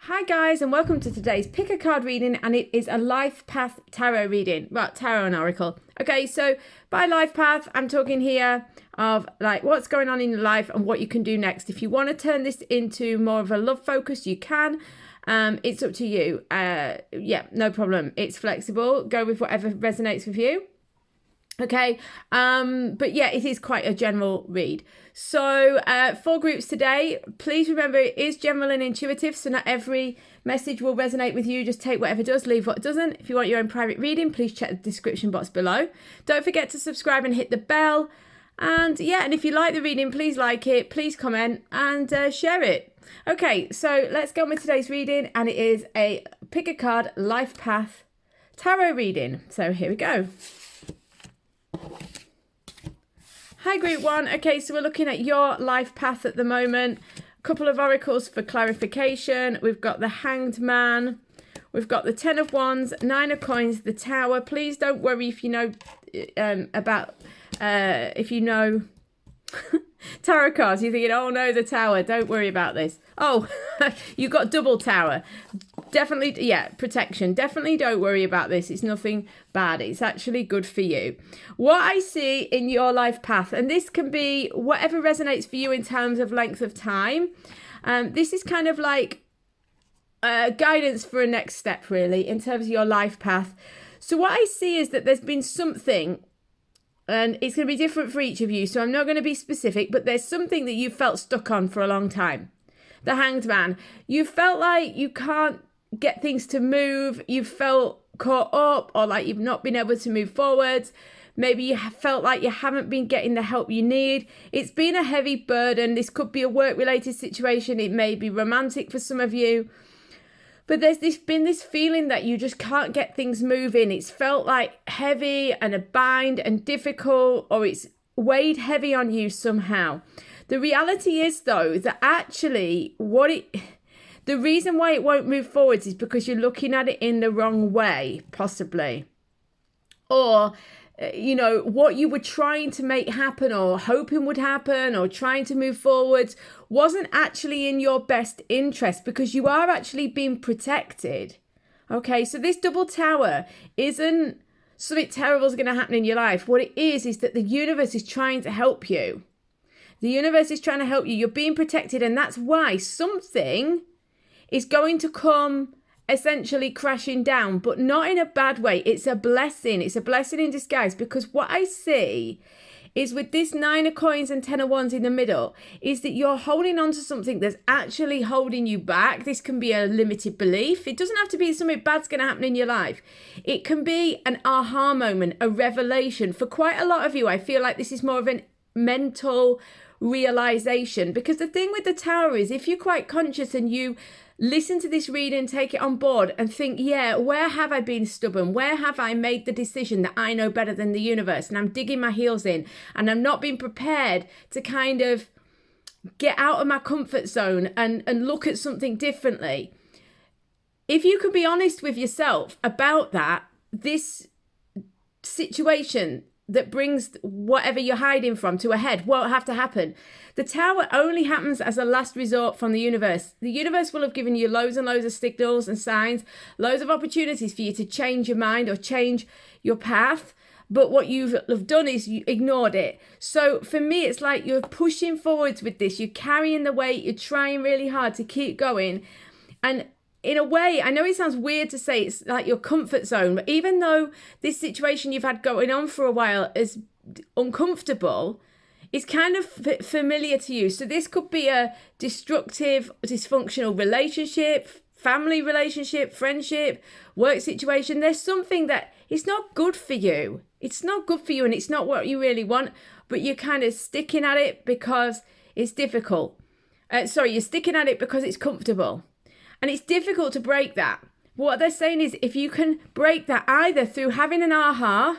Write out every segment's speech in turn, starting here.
Hi guys, and welcome to today's pick a card reading, and it is a life path tarot reading. Well, tarot and oracle. Okay, so by life path, I'm talking here of like what's going on in your life and what you can do next. If you want to turn this into more of a love focus, you can. It's up to you. Yeah, no problem. It's flexible. Go with whatever resonates with you. Okay, but yeah, it is quite a general read. So 4 groups today. Please remember it is general and intuitive, so not every message will resonate with you. Just take whatever does, leave what doesn't. If you want your own private reading, please check the description box below. Don't forget to subscribe and hit the bell. And yeah, and if you like the reading, please like it, please comment and share it. Okay, so let's go on with today's reading, and it is a pick a card life path tarot reading. So here we go. Hi group 1. Okay, so we're looking at your life path at the moment. A couple of oracles for clarification. We've got the Hanged Man. We've got the 10 of Wands, 9 of Coins, the Tower. Please don't worry if you know if you know tarot cards. You're thinking, oh no, the Tower. Don't worry about this. Oh, you got double Tower. Definitely, yeah, protection. Definitely don't worry about this. It's nothing bad. It's actually good for you. What I see in your life path, and this can be whatever resonates for you in terms of length of time. This is kind of like guidance for a next step, really, in terms of your life path. So what I see is that there's been something, and it's going to be different for each of you. So I'm not going to be specific, but there's something that you felt stuck on for a long time. The Hanged Man. You felt like you can't get things to move. You felt caught up, or like you've not been able to move forwards. Maybe you have felt like you haven't been getting the help you need. It's been a heavy burden. This could be a work-related situation. It may be romantic for some of you. But there's been this feeling that you just can't get things moving. It's felt like heavy and a bind and difficult, or it's weighed heavy on you somehow. The reality is, though, that actually the reason why it won't move forwards is because you're looking at it in the wrong way, possibly. Or, you know, what you were trying to make happen or hoping would happen or trying to move forwards wasn't actually in your best interest, because you are actually being protected. Okay, so this double Tower isn't something terrible is going to happen in your life. What it is that the universe is trying to help you. The universe is trying to help you. You're being protected, and that's why something is going to come essentially crashing down, but not in a bad way. It's a blessing. It's a blessing in disguise, because what I see is with this 9 of Coins and 10 of Wands in the middle is that you're holding on to something that's actually holding you back. This can be a limited belief. It doesn't have to be something bad's going to happen in your life. It can be an aha moment, a revelation. For quite a lot of you, I feel like this is more of a mental realization, because the thing with the Tower is if you're quite conscious and you listen to this reading, take it on board and think, yeah, where have I been stubborn? Where have I made the decision that I know better than the universe, and I'm digging my heels in and I'm not being prepared to kind of get out of my comfort zone and look at something differently? If you can be honest with yourself about that, this situation that brings whatever you're hiding from to a head won't have to happen. The Tower only happens as a last resort from the universe. The universe will have given you loads and loads of signals and signs, loads of opportunities for you to change your mind or change your path. But what you've done is you ignored it. So for me, it's like you're pushing forwards with this. You're carrying the weight. You're trying really hard to keep going. And in a way, I know it sounds weird to say it's like your comfort zone, but even though this situation you've had going on for a while is uncomfortable, it's kind of familiar to you. So this could be a destructive, dysfunctional relationship, family relationship, friendship, work situation. There's something that it's not good for you. It's not good for you, and it's not what you really want, but you're kind of sticking at it because it's difficult. You're sticking at it because it's comfortable. And it's difficult to break that. What they're saying is if you can break that either through having an aha,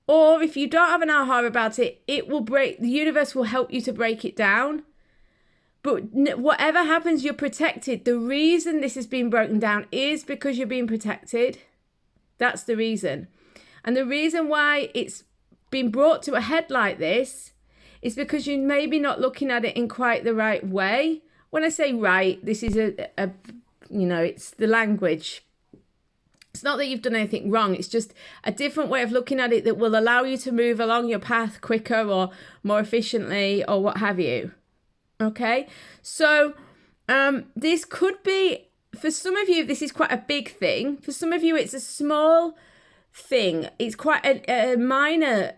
or if you don't have an aha about it, it will break. The universe will help you to break it down. But whatever happens, you're protected. The reason this has been broken down is because you're being protected. That's the reason. And the reason why it's been brought to a head like this is because you're maybe not looking at it in quite the right way. When I say right, this is a it's the language. It's not that you've done anything wrong. It's just a different way of looking at it that will allow you to move along your path quicker or more efficiently or what have you. Okay, so this could be, for some of you, this is quite a big thing. For some of you, it's a small thing. It's quite a minor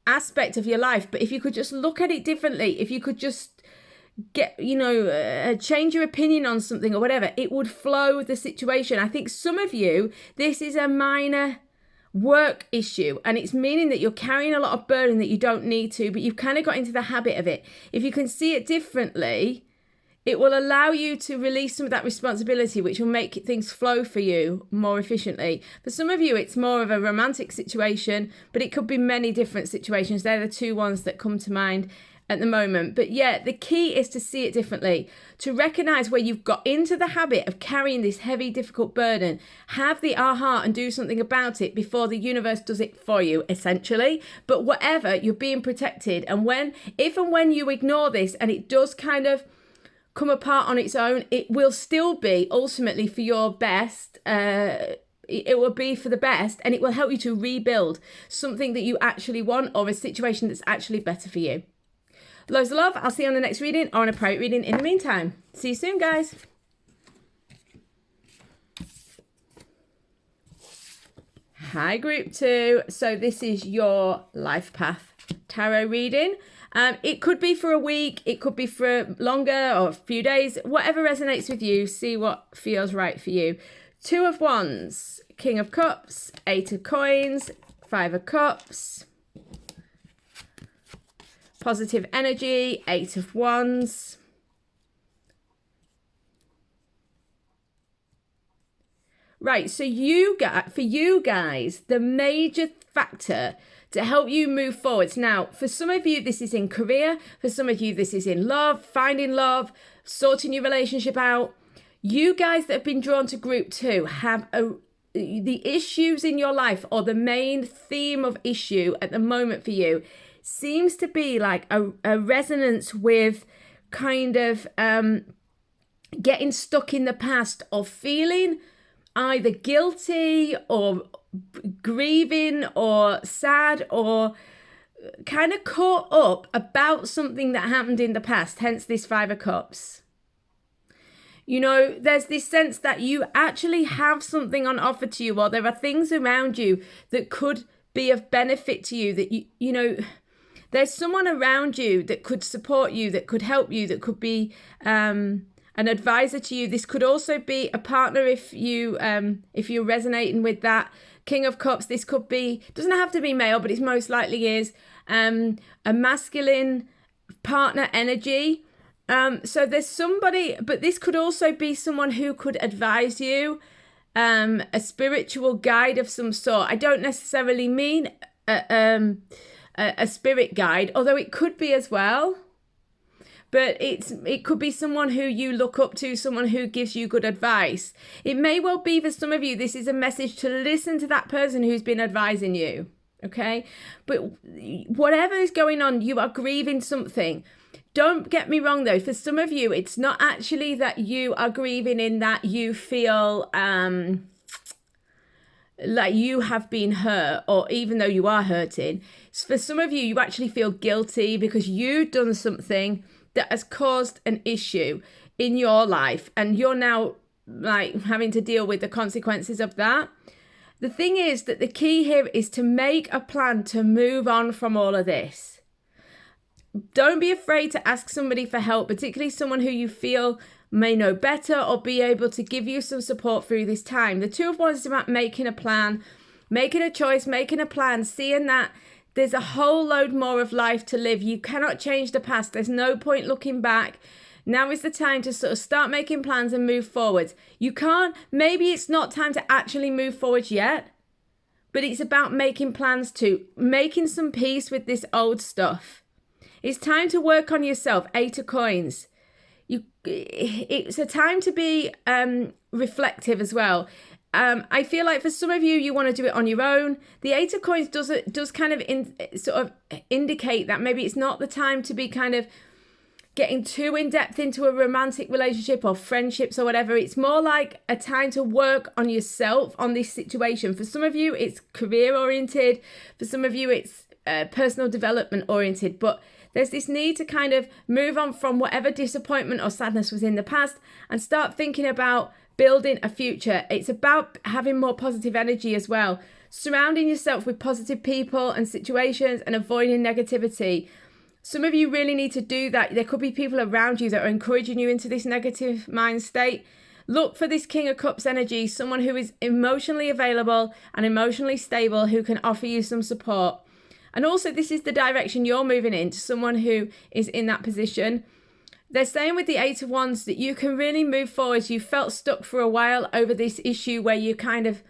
aspect of your life. But if you could just look at it differently, if you could just change your opinion on something or whatever, it would flow the situation. I think some of you, this is a minor work issue, and it's meaning that you're carrying a lot of burden that you don't need to, but you've kind of got into the habit of it. If you can see it differently, it will allow you to release some of that responsibility, which will make things flow for you more efficiently. For some of you, it's more of a romantic situation, but it could be many different situations. They're the two ones that come to mind at the moment. But yeah, the key is to see it differently, to recognize where you've got into the habit of carrying this heavy, difficult burden, have the aha and do something about it before the universe does it for you, essentially. But whatever, you're being protected. And if and when you ignore this and it does kind of come apart on its own, it will still be ultimately for your best. It will be for the best, and it will help you to rebuild something that you actually want, or a situation that's actually better for you. Loads of love. I'll see you on the next reading or on a private reading in the meantime. See you soon, guys. Hi, group 2. So this is your life path tarot reading. It could be for a week. It could be for longer or a few days. Whatever resonates with you. See what feels right for you. 2 of Wands, King of Cups, 8 of Coins, 5 of Cups. Positive energy, 8 of Wands. Right, so for you guys, the major factor to help you move forwards. Now, for some of you, this is in career. For some of you, this is in love, finding love, sorting your relationship out. You guys that have been drawn to group 2 have the issues in your life, or the main theme of issue at the moment for you seems to be like a resonance with kind of getting stuck in the past, or feeling either guilty or grieving or sad, or kind of caught up about something that happened in the past, hence this 5 of Cups. There's this sense that you actually have something on offer to you, or there are things around you that could be of benefit to you, that there's someone around you that could support you, that could help you, that could be an advisor to you. This could also be a partner if you're resonating with that. King of Cups, this could be, doesn't have to be male, but it most likely is a masculine partner energy. So there's somebody, but this could also be someone who could advise you, a spiritual guide of some sort. I don't necessarily mean a spirit guide, although it could be as well. But it could be someone who you look up to, someone who gives you good advice. It may well be for some of you, this is a message to listen to that person who's been advising you, okay? But whatever is going on, you are grieving something. Don't get me wrong though, for some of you, it's not actually that you are grieving in that you feel like you have been hurt, or even though you are hurting. For some of you, you actually feel guilty because you've done something that has caused an issue in your life, and you're now like having to deal with the consequences of that. The thing is that the key here is to make a plan to move on from all of this. Don't be afraid to ask somebody for help, particularly someone who you feel may know better or be able to give you some support through this time. The 2 of Wands is about making a plan, making a choice, making a plan, seeing that there's a whole load more of life to live. You cannot change the past. There's no point looking back. Now is the time to sort of start making plans and move forward. Maybe it's not time to actually move forward yet, but it's about making plans to, making some peace with this old stuff. It's time to work on yourself. 8 of Coins. It's a time to be reflective as well. I feel like for some of you, you want to do it on your own. The 8 of Coins does kind of sort of indicate that maybe it's not the time to be kind of getting too in depth into a romantic relationship or friendships or whatever. It's more like a time to work on yourself on this situation. For some of you, it's career oriented. For some of you, it's personal development oriented. But there's this need to kind of move on from whatever disappointment or sadness was in the past and start thinking about building a future. It's about having more positive energy as well. Surrounding yourself with positive people and situations and avoiding negativity. Some of you really need to do that. There could be people around you that are encouraging you into this negative mind state. Look for this King of Cups energy, someone who is emotionally available and emotionally stable, who can offer you some support. And also, this is the direction you're moving in, to someone who is in that position. They're saying with the Eight of Wands that you can really move forward. You felt stuck for a while over this issue where you're kind of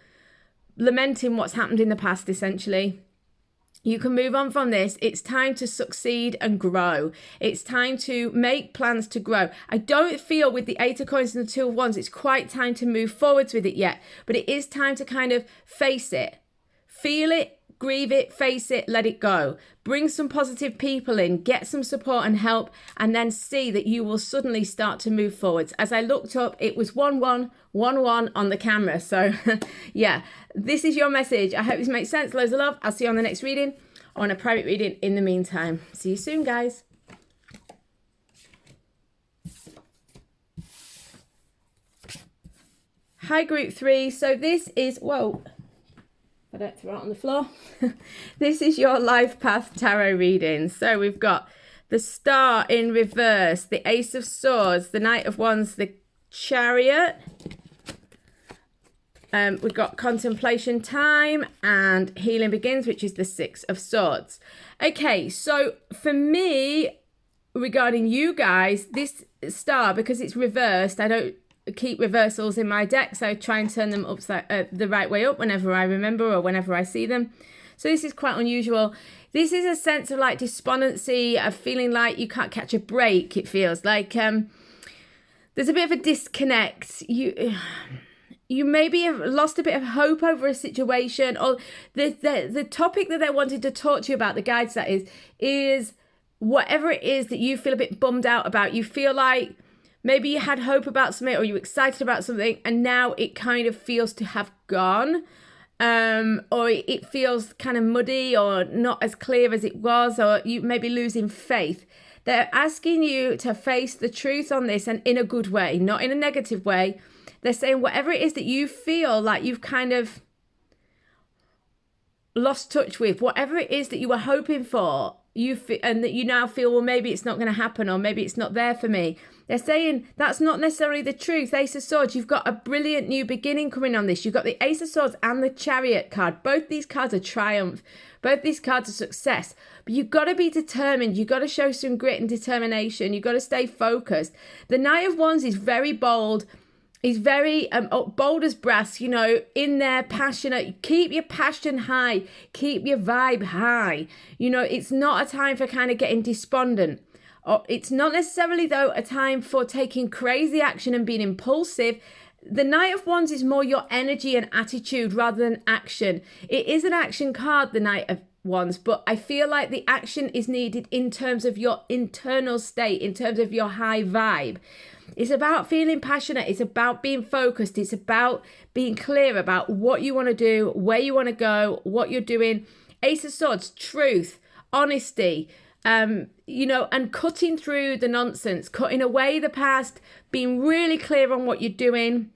lamenting what's happened in the past, essentially. You can move on from this. It's time to succeed and grow. It's time to make plans to grow. I don't feel with the Eight of Coins and the Two of Wands, it's quite time to move forwards with it yet. But it is time to kind of face it. Feel it, grieve it, face it, let it go. Bring some positive people in, get some support and help, and then see that you will suddenly start to move forwards. As I looked up, it was 1-1, 1-1 on the camera. So yeah, this is your message. I hope this makes sense. Loads of love. I'll see you on the next reading or on a private reading in the meantime. See you soon, guys. Hi, group 3. So this is, whoa, I don't throw it on the floor. This is your life path tarot reading. So we've got the Star in reverse, the Ace of Swords, the Knight of Wands, the Chariot. We've got Contemplation Time and Healing Begins, which is the Six of Swords. Okay, so for me, regarding you guys, this Star, because it's reversed, I don't keep reversals in my deck, so I try and turn them upside the right way up whenever I remember or whenever I see them. So this is quite unusual. This is a sense of like despondency, of feeling like you can't catch a break. It feels like there's a bit of a disconnect. You maybe have lost a bit of hope over a situation, or the topic that they wanted to talk to you about, the guides that is whatever it is that you feel a bit bummed out about. You feel like maybe you had hope about something or you were excited about something and now it kind of feels to have gone, or it feels kind of muddy or not as clear as it was, or you may be losing faith. They're asking you to face the truth on this, and in a good way, not in a negative way. They're saying whatever it is that you feel like you've kind of lost touch with, whatever it is that you were hoping for, and that you now feel, well, maybe it's not going to happen, or maybe it's not there for me. They're saying that's not necessarily the truth. Ace of Swords, you've got a brilliant new beginning coming on this. You've got the Ace of Swords and the Chariot card. Both these cards are triumph. Both these cards are success. But you've got to be determined. You've got to show some grit and determination. You've got to stay focused. The Knight of Wands is very bold. He's very bold as brass, you know, in there, passionate. Keep your passion high. Keep your vibe high. You know, it's not a time for kind of getting despondent. It's not necessarily, though, a time for taking crazy action and being impulsive. The Knight of Wands is more your energy and attitude rather than action. It is an action card, the Knight of Wands, but I feel like the action is needed in terms of your internal state, in terms of your high vibe. It's about feeling passionate. It's about being focused. It's about being clear about what you want to do, where you want to go, what you're doing. Ace of Swords, truth, honesty, you know, and cutting through the nonsense, cutting away the past, being really clear on what you're doing,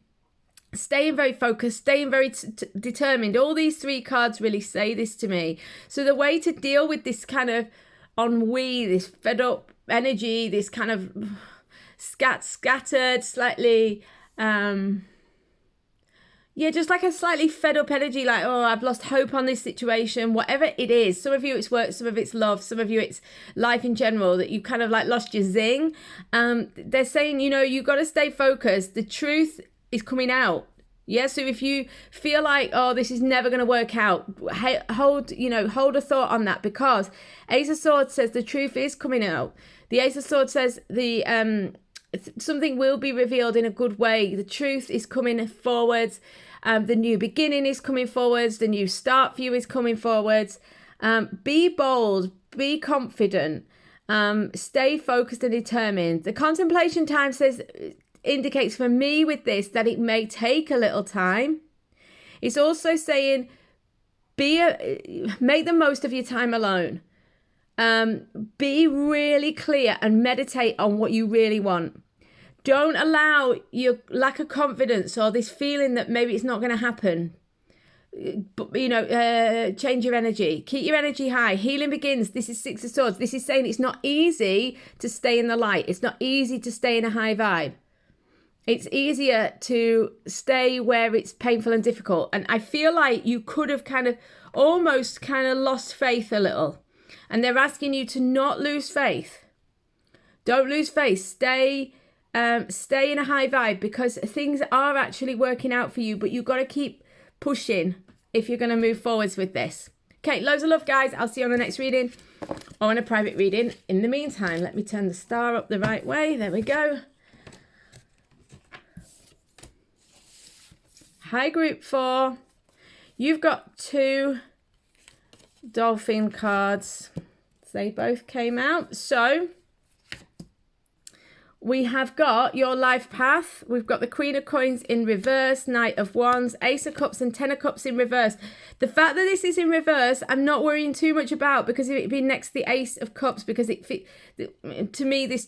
staying very focused, staying very determined. All these three cards really say this to me. So the way to deal with this kind of ennui, this fed up energy, this kind of scattered, slightly, just like a slightly fed up energy, like, oh, I've lost hope on this situation, whatever it is. Some of you it's work, some of it's love, some of you it's life in general, that you kind of like lost your zing. They're saying, you know, you got to stay focused. The truth is coming out. Yeah, so if you feel like, oh, this is never going to work out, hold a thought on that, because Ace of Swords says the truth is coming out. The Ace of Swords says something will be revealed in a good way. The truth is coming forwards. The new beginning is coming forwards. The new start for you is coming forwards. Be bold. Be confident. Stay focused and determined. The contemplation time indicates for me with this that it may take a little time. It's also saying make the most of your time alone. Be really clear and meditate on what you really want. Don't allow your lack of confidence or this feeling that maybe it's not going to happen. But, change your energy. Keep your energy high. Healing begins. This is Six of Swords. This is saying it's not easy to stay in the light. It's not easy to stay in a high vibe. It's easier to stay where it's painful and difficult. And I feel like you could have almost lost faith a little. And they're asking you to not lose faith. Don't lose faith. Stay in a high vibe, because things are actually working out for you, but you've got to keep pushing if you're going to move forwards with this. Okay, loads of love, guys. I'll see you on the next reading or in a private reading. In the meantime, let me turn the star up the right way. There we go. Hi, group 4. You've got 2 dolphin cards. They both came out. So we have got your life path. We've got the Queen of Coins in reverse, Knight of Wands, Ace of Cups and Ten of Cups in reverse. The fact that this is in reverse, I'm not worrying too much about, because if it'd be next to the Ace of Cups, because to me,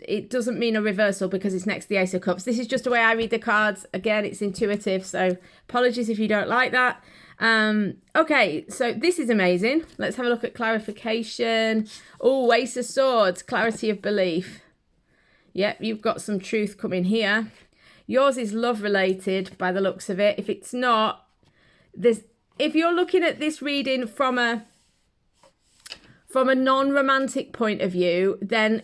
it doesn't mean a reversal because it's next to the Ace of Cups. This is just the way I read the cards. Again, it's intuitive, so apologies if you don't like that. Okay, so this is amazing. Let's have a look at clarification. Oh, Ace of Swords, clarity of belief. Yep, you've got some truth coming here. Yours is love related by the looks of it. If it's not, if you're looking at this reading from a non-romantic point of view, then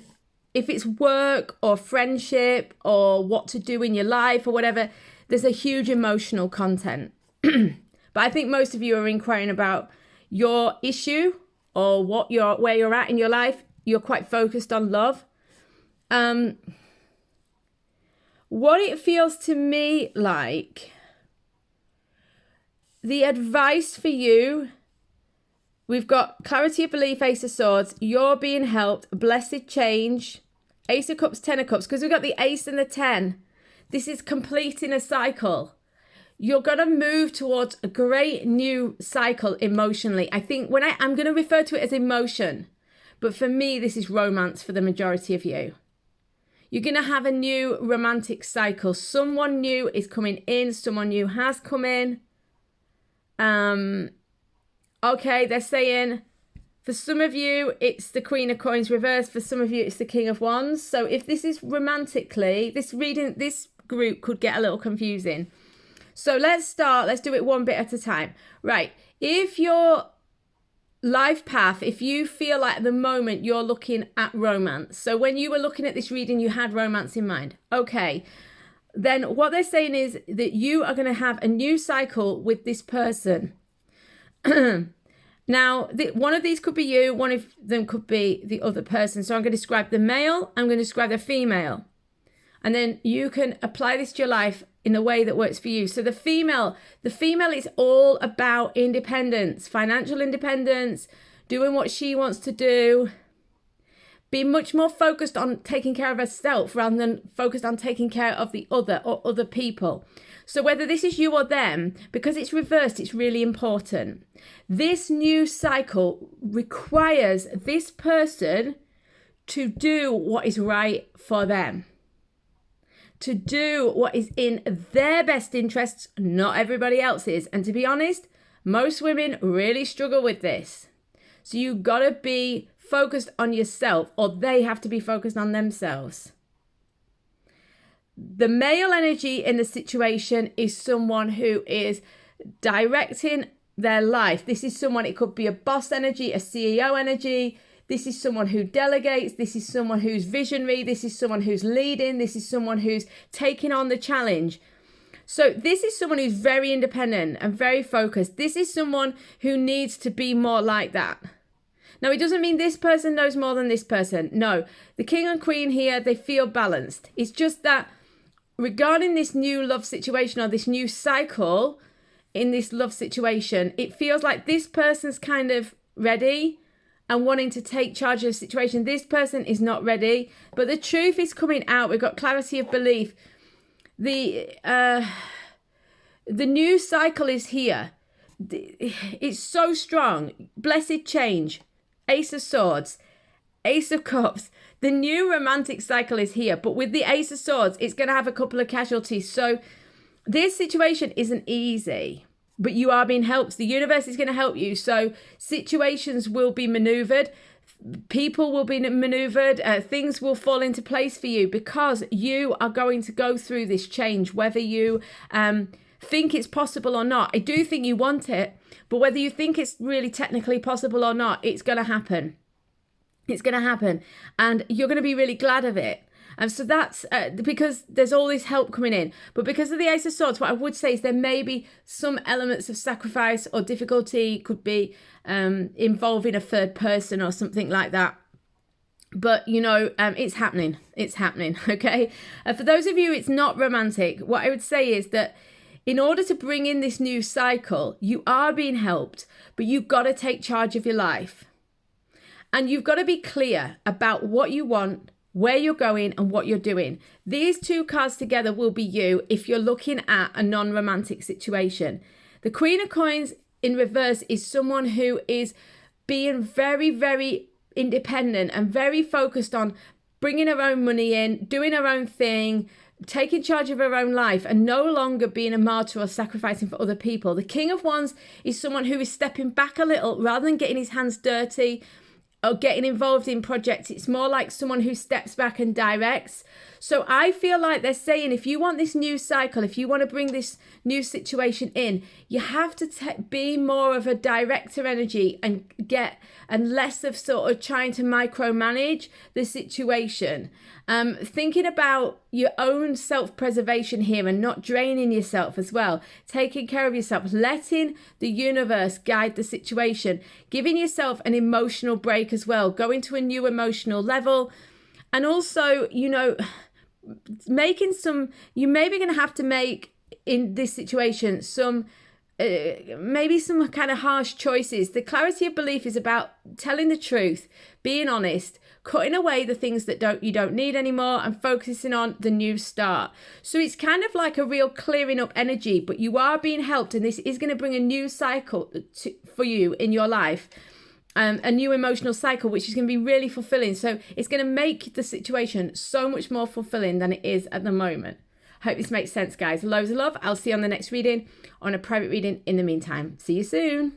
if it's work or friendship or what to do in your life or whatever, there's a huge emotional content. But I think most of you are inquiring about your issue or where you're at in your life. You're quite focused on love. What it feels to me like, the advice for you, we've got clarity of belief, Ace of Swords, you're being helped, blessed change, Ace of Cups, Ten of Cups, because we've got the Ace and the 10. This is completing a cycle. You're going to move towards a great new cycle emotionally. I think I'm going to refer to it as emotion, but for me, this is romance for the majority of you. You're going to have a new romantic cycle. Someone new is coming in. Someone new has come in. Okay, they're saying for some of you, it's the Queen of Coins reversed. For some of you, it's the King of Wands. So if this is romantically, this group could get a little confusing. So let's do it one bit at a time. Right, if your life path, if you feel like at the moment you're looking at romance, so when you were looking at this reading, you had romance in mind. Okay, then what they're saying is that you are going to have a new cycle with this person. Now, one of these could be you, one of them could be the other person. So I'm going to describe the male, I'm going to describe the female. And then you can apply this to your life in the way that works for you. So the female is all about independence, financial independence, doing what she wants to do, be much more focused on taking care of herself rather than focused on taking care of the other or other people. So whether this is you or them, because it's reversed, it's really important. This new cycle requires this person to do what is right for them, to do what is in their best interests, not everybody else's. And to be honest, most women really struggle with this. So you gotta be focused on yourself, or they have to be focused on themselves. The male energy in the situation is someone who is directing their life. This is someone, it could be a boss energy, a CEO energy. This is someone who delegates. This is someone who's visionary. This is someone who's leading. This is someone who's taking on the challenge. So this is someone who's very independent and very focused. This is someone who needs to be more like that. Now, it doesn't mean this person knows more than this person. No, the king and queen here, they feel balanced. It's just that regarding this new love situation or this new cycle in this love situation, it feels like this person's kind of ready and wanting to take charge of the situation. This person is not ready, but the truth is coming out. We've got clarity of belief. The new cycle is here. It's so strong. Blessed change. Ace of Swords. Ace of Cups. The new romantic cycle is here, but with the Ace of Swords, it's going to have a couple of casualties. So this situation isn't easy, but you are being helped. The universe is going to help you. So situations will be maneuvered. People will be maneuvered. Things will fall into place for you because you are going to go through this change, whether you think it's possible or not. I do think you want it, but whether you think it's really technically possible or not, it's going to happen. It's going to happen, and you're going to be really glad of it. And so that's because there's all this help coming in. But because of the Ace of Swords, what I would say is there may be some elements of sacrifice or difficulty, could be involving a third person or something like that. But, it's happening. It's happening, okay? For those of you it's not romantic, what I would say is that in order to bring in this new cycle, you are being helped, but you've got to take charge of your life. And you've got to be clear about what you want, where you're going, and what you're doing. These two cards together will be you if you're looking at a non-romantic situation. The Queen of Coins in reverse is someone who is being very, very independent and very focused on bringing her own money in, doing her own thing, taking charge of her own life, and no longer being a martyr or sacrificing for other people. The King of Wands is someone who is stepping back a little rather than getting his hands dirty or getting involved in projects. It's more like someone who steps back and directs. So I feel like they're saying if you want this new cycle, if you want to bring this new situation in, you have to be more of a director energy and less of sort of trying to micromanage the situation. Thinking about your own self-preservation here and not draining yourself as well. Taking care of yourself, letting the universe guide the situation, giving yourself an emotional break as well, going to a new emotional level. And also, making you may be going to have to make in this situation maybe some kind of harsh choices. The clarity of belief is about telling the truth, being honest, cutting away the things that you don't need anymore, and focusing on the new start. So it's kind of like a real clearing up energy, but you are being helped, and this is going to bring a new cycle for you in your life. A new emotional cycle, which is going to be really fulfilling. So it's going to make the situation so much more fulfilling than it is at the moment. Hope this makes sense, guys. Loads of love. I'll see you on the next reading, on a private reading in the meantime. See you soon.